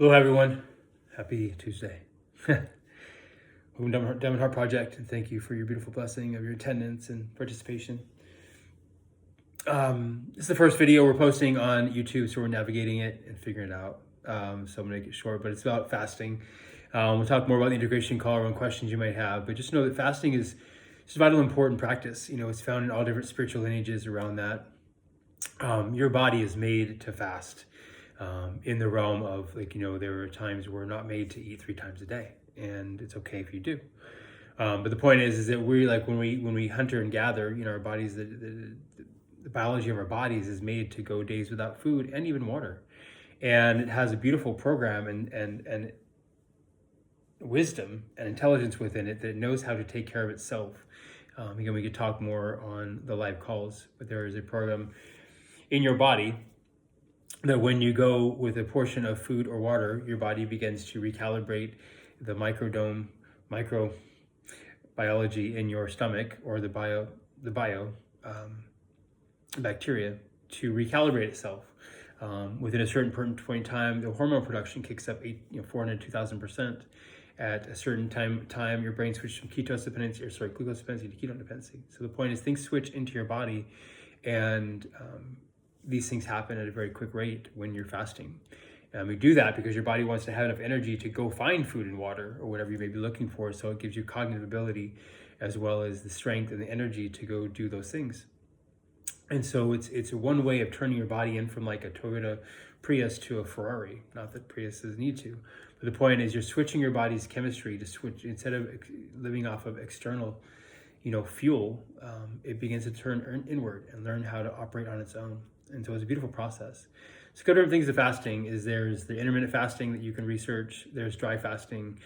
Hello, everyone. Happy Tuesday. Diamond Heart Project, and thank you for your beautiful blessing of your attendance and participation. This is the first video we're posting on YouTube, so we're navigating it and figuring it out. So I'm gonna make it short, but it's about fasting. We'll talk more about the integration call around questions you might have, but just know that fasting is just a vital, important practice. You know, it's found in all different spiritual lineages around that. Your body is made to fast. In the realm of, like, you know, there are times we're not made to eat 3 times a day, and it's okay if you do. But the point is that we, like, when we hunter and gather, you know, our bodies, the biology of our bodies is made to go days without food and even water, and it has a beautiful program and wisdom and intelligence within it that knows how to take care of itself. Again, we could talk more on the live calls, but there is a program in your body that when you go with a portion of food or water, your body begins to recalibrate the microbiology in your stomach, or the bacteria, to recalibrate itself. Within a certain point in time, the hormone production kicks up 400 to 2,000%. At a certain time, your brain switches from glucose dependency to ketone dependency. So the point is, things switch into your body, and these things happen at a very quick rate when you're fasting. We do that because your body wants to have enough energy to go find food and water or whatever you may be looking for, so it gives you cognitive ability as well as the strength and the energy to go do those things. And so it's one way of turning your body in from like a Toyota Prius to a Ferrari. Not that Priuses need to, but the point is you're switching your body's chemistry to switch, instead of living off of external fuel, it begins to turn inward and learn how to operate on its own. And so it's a beautiful process. So a couple of things of fasting is there's the intermittent fasting that you can research. There's dry fasting.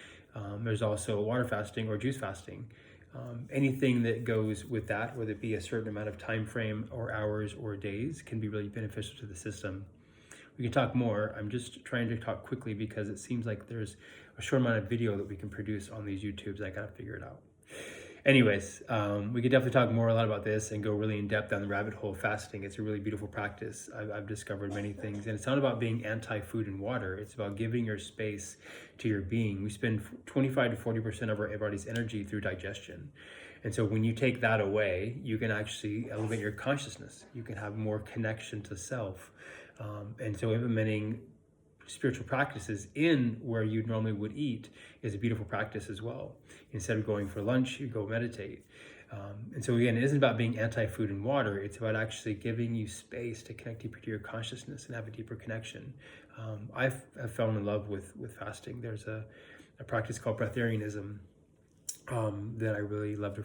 There's also water fasting or juice fasting. Anything that goes with that, whether it be a certain amount of time frame or hours or days, can be really beneficial to the system. We can talk more. I'm just trying to talk quickly because it seems like there's a short amount of video that we can produce on these YouTubes. I gotta figure it out. Anyways, we could definitely talk more a lot about this and go really in depth down the rabbit hole of fasting. It's a really beautiful practice. I've discovered many things, and it's not about being anti-food and water. It's about giving your space to your being. We spend 25 to 40% of our body's energy through digestion. And so when you take that away, you can actually elevate your consciousness. You can have more connection to self. And so implementing spiritual practices in where you normally would eat is a beautiful practice as well. Instead of going for lunch, you go meditate. And so again, it isn't about being anti-food and water. It's about actually giving you space to connect deeper to your consciousness and have a deeper connection. I've fallen in love with fasting. There's a practice called breatharianism that I really love to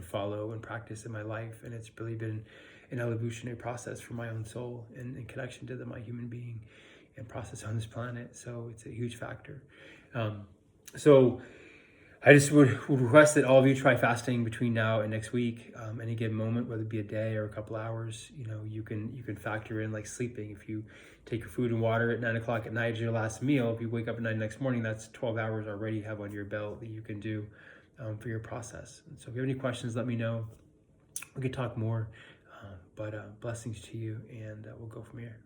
follow and practice in my life. And it's really been an evolutionary process for my own soul and in connection to my human being and process on this planet. So it's a huge factor. So I just would request that all of you try fasting between now and next week. Any given moment, whether it be a day or a couple hours, you can factor in like sleeping. If you take your food and water at 9 o'clock at night as your last meal, if you wake up at 9 next morning, that's 12 hours already you have on your belt that you can do for your process. And so if you have any questions, let me know. We could talk more, but blessings to you, and we'll go from here.